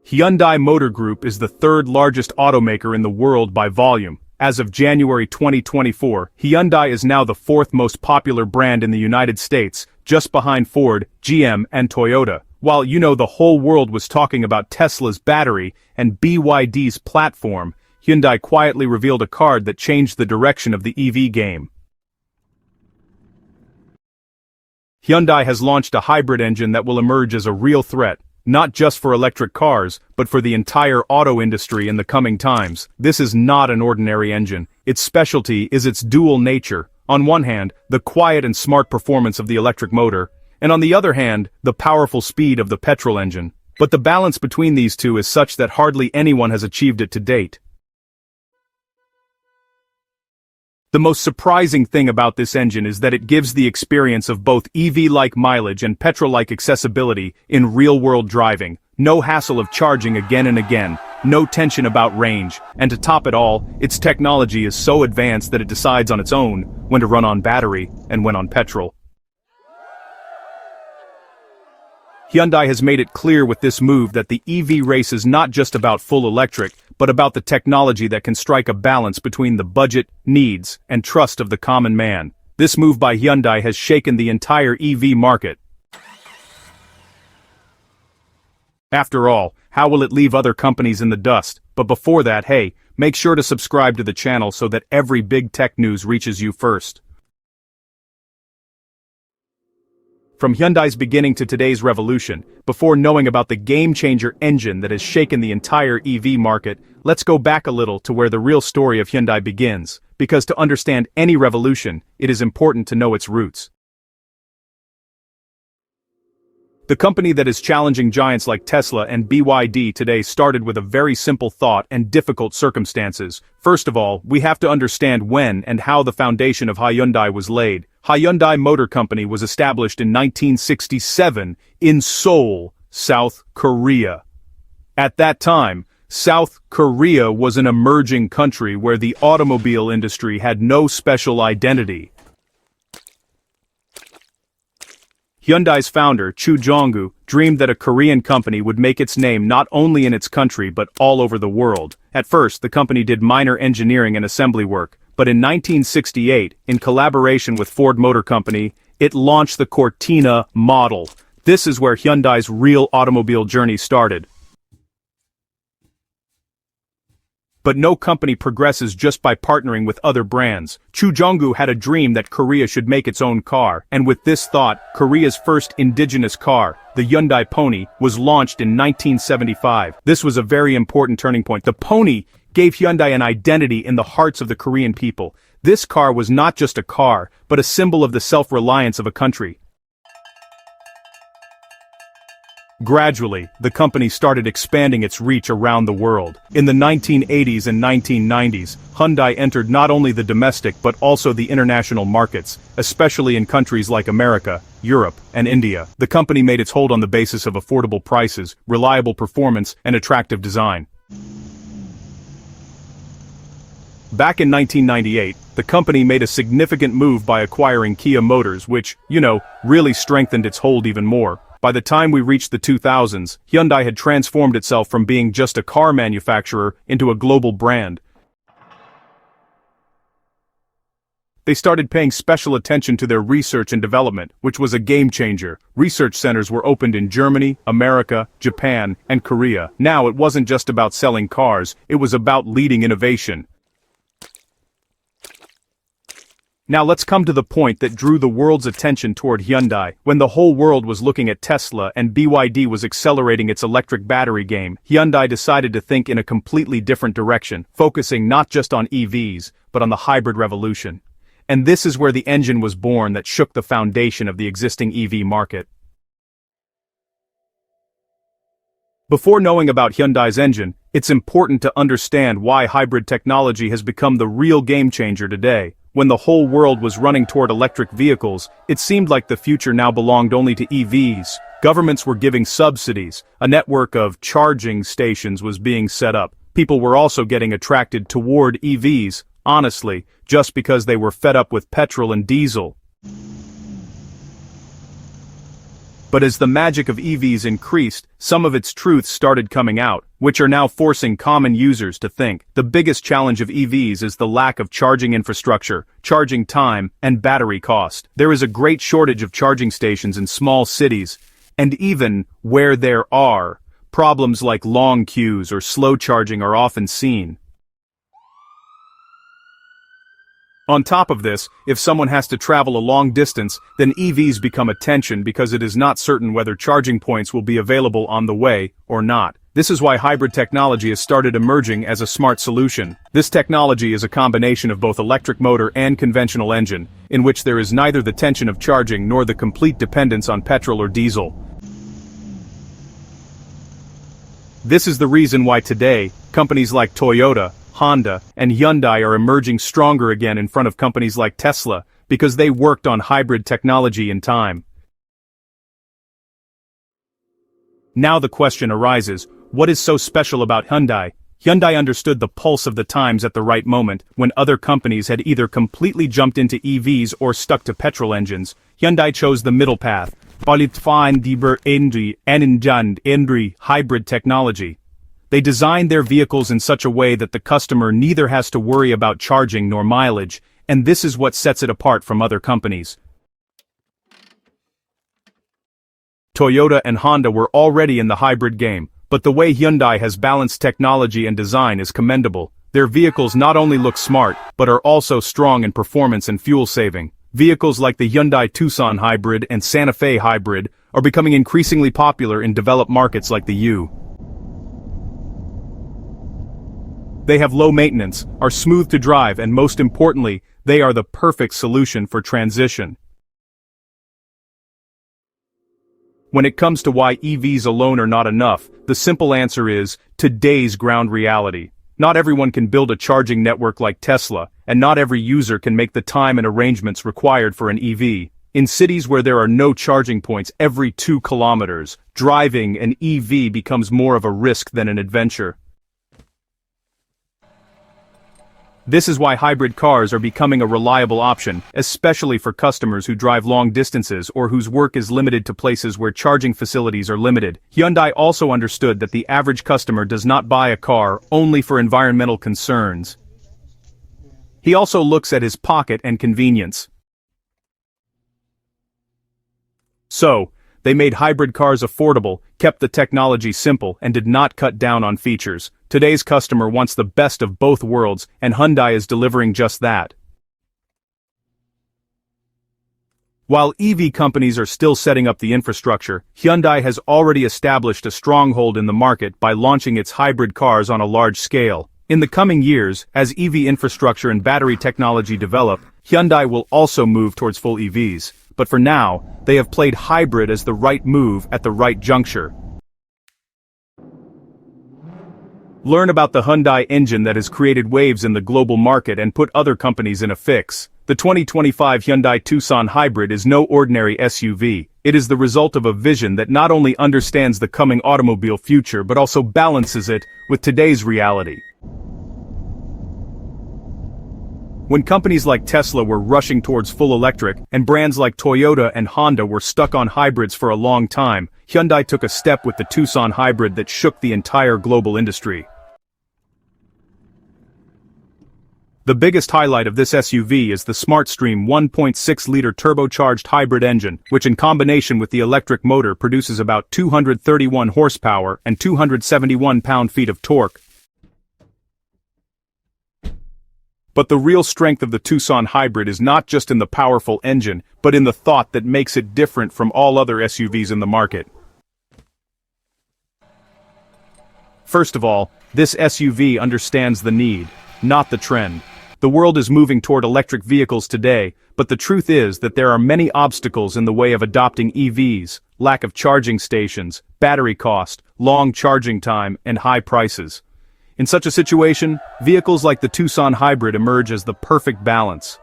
Hyundai Motor Group is the third largest automaker in the world by volume. As of January 2024, Hyundai is now the fourth most popular brand in the United States, just behind Ford, GM, and Toyota. While the whole world was talking about Tesla's battery and BYD's platform, Hyundai quietly revealed a card that changed the direction of the EV game. Hyundai has launched a hybrid engine that will emerge as a real threat, not just for electric cars, but for the entire auto industry in the coming times. This is not an ordinary engine. Its specialty is its dual nature. On one hand, the quiet and smart performance of the electric motor, and on the other hand, the powerful speed of the petrol engine. But the balance between these two is such that hardly anyone has achieved it to date. The most surprising thing about this engine is that it gives the experience of both EV-like mileage and petrol-like accessibility in real-world driving. No hassle of charging again and again, no tension about range, and to top it all, its technology is so advanced that it decides on its own when to run on battery and when on petrol. Hyundai has made it clear with this move that the EV race is not just about full electric, but about the technology that can strike a balance between the budget, needs, and trust of the common man. This move by Hyundai has shaken the entire EV market. After all, how will it leave other companies in the dust? But before that, hey, make sure to subscribe to the channel so that every big tech news reaches you first. From Hyundai's beginning to today's revolution, before knowing about the game-changer engine that has shaken the entire EV market, let's go back a little to where the real story of Hyundai begins, because to understand any revolution, it is important to know its roots. The company that is challenging giants like Tesla and BYD today started with a very simple thought and difficult circumstances. First of all, we have to understand when and how the foundation of Hyundai was laid. Hyundai Motor Company was established in 1967 in Seoul, South Korea. At that time, South Korea was an emerging country where the automobile industry had no special identity. Hyundai's founder, Chu Jong-gu, dreamed that a Korean company would make its name not only in its country but all over the world. At first, the company did minor engineering and assembly work, but in 1968, in collaboration with Ford Motor Company, it launched the Cortina model. This is where Hyundai's real automobile journey started. But no company progresses just by partnering with other brands. Chu Jong-gu had a dream that Korea should make its own car, and with this thought, Korea's first indigenous car, the Hyundai Pony, was launched in 1975. This was a very important turning point. The Pony gave Hyundai an identity in the hearts of the Korean people. This car was not just a car, but a symbol of the self-reliance of a country. Gradually, the company started expanding its reach around the world. In the 1980s and 1990s, Hyundai entered not only the domestic but also the international markets, especially in countries like America, Europe, and India. The company made its hold on the basis of affordable prices, reliable performance, and attractive design. Back in 1998, the company made a significant move by acquiring Kia Motors, which, really strengthened its hold even more. By the time we reached the 2000s, Hyundai had transformed itself from being just a car manufacturer into a global brand. They started paying special attention to their research and development, which was a game changer. Research centers were opened in Germany, America, Japan, and Korea. Now it wasn't just about selling cars, it was about leading innovation. Now let's come to the point that drew the world's attention toward Hyundai. When the whole world was looking at Tesla and BYD was accelerating its electric battery game, Hyundai decided to think in a completely different direction, focusing not just on EVs, but on the hybrid revolution. And this is where the engine was born that shook the foundation of the existing EV market. Before knowing about Hyundai's engine, it's important to understand why hybrid technology has become the real game changer today. When the whole world was running toward electric vehicles, it seemed like the future now belonged only to EVs. Governments were giving subsidies, a network of charging stations was being set up. People were also getting attracted toward EVs, honestly, just because they were fed up with petrol and diesel. But as the magic of EVs increased, some of its truths started coming out, which are now forcing common users to think. The biggest challenge of EVs is the lack of charging infrastructure, charging time, and battery cost. There is a great shortage of charging stations in small cities, and even where there are, problems like long queues or slow charging are often seen. On top of this, if someone has to travel a long distance, then EVs become a tension because it is not certain whether charging points will be available on the way or not. This is why hybrid technology has started emerging as a smart solution. This technology is a combination of both electric motor and conventional engine, in which there is neither the tension of charging nor the complete dependence on petrol or diesel. This is the reason why today, companies like Toyota, Honda, and Hyundai are emerging stronger again in front of companies like Tesla, because they worked on hybrid technology in time. Now the question arises, what is so special about Hyundai? Hyundai understood the pulse of the times at the right moment, when other companies had either completely jumped into EVs or stuck to petrol engines. Hyundai chose the middle path, hybrid technology. They designed their vehicles in such a way that the customer neither has to worry about charging nor mileage, and this is what sets it apart from other companies. Toyota and Honda were already in the hybrid game, but the way Hyundai has balanced technology and design is commendable. Their vehicles not only look smart, but are also strong in performance and fuel saving. Vehicles like the Hyundai Tucson Hybrid and Santa Fe Hybrid are becoming increasingly popular in developed markets like the U.S. They have low maintenance, are smooth to drive, and most importantly, they are the perfect solution for transition. When it comes to why EVs alone are not enough, the simple answer is today's ground reality. Not everyone can build a charging network like Tesla, and not every user can make the time and arrangements required for an EV. In cities where there are no charging points every 2 kilometers, driving an EV becomes more of a risk than an adventure. This is why hybrid cars are becoming a reliable option, especially for customers who drive long distances or whose work is limited to places where charging facilities are limited. Hyundai also understood that the average customer does not buy a car only for environmental concerns. He also looks at his pocket and convenience. So, they made hybrid cars affordable, kept the technology simple, and did not cut down on features. Today's customer wants the best of both worlds, and Hyundai is delivering just that. While EV companies are still setting up the infrastructure, Hyundai has already established a stronghold in the market by launching its hybrid cars on a large scale. In the coming years, as EV infrastructure and battery technology develop, Hyundai will also move towards full EVs. But for now, they have played hybrid as the right move at the right juncture. Learn about the Hyundai engine that has created waves in the global market and put other companies in a fix. The 2025 Hyundai Tucson Hybrid is no ordinary SUV. It is the result of a vision that not only understands the coming automobile future but also balances it with today's reality. When companies like Tesla were rushing towards full electric, and brands like Toyota and Honda were stuck on hybrids for a long time, Hyundai took a step with the Tucson Hybrid that shook the entire global industry. The biggest highlight of this SUV is the SmartStream 1.6-liter turbocharged hybrid engine, which in combination with the electric motor produces about 231 horsepower and 271 pound-feet of torque. But the real strength of the Tucson Hybrid is not just in the powerful engine, but in the thought that makes it different from all other SUVs in the market. First of all, this SUV understands the need, not the trend. The world is moving toward electric vehicles today, but the truth is that there are many obstacles in the way of adopting EVs: lack of charging stations, battery cost, long charging time, and high prices. In such a situation, vehicles like the Tucson Hybrid emerge as the perfect balance.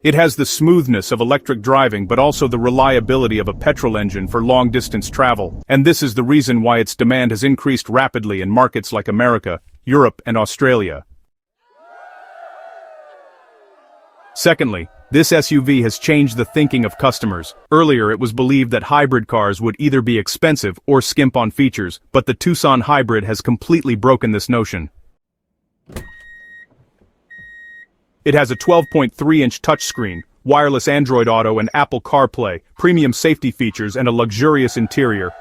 It has the smoothness of electric driving but also the reliability of a petrol engine for long-distance travel, and this is the reason why its demand has increased rapidly in markets like America, Europe, and Australia. Secondly, This SUV has changed the thinking of customers. Earlier it was believed that hybrid cars would either be expensive or skimp on features, but the Tucson Hybrid has completely broken this notion. It has a 12.3-inch touchscreen, wireless Android Auto and Apple CarPlay, premium safety features and a luxurious interior,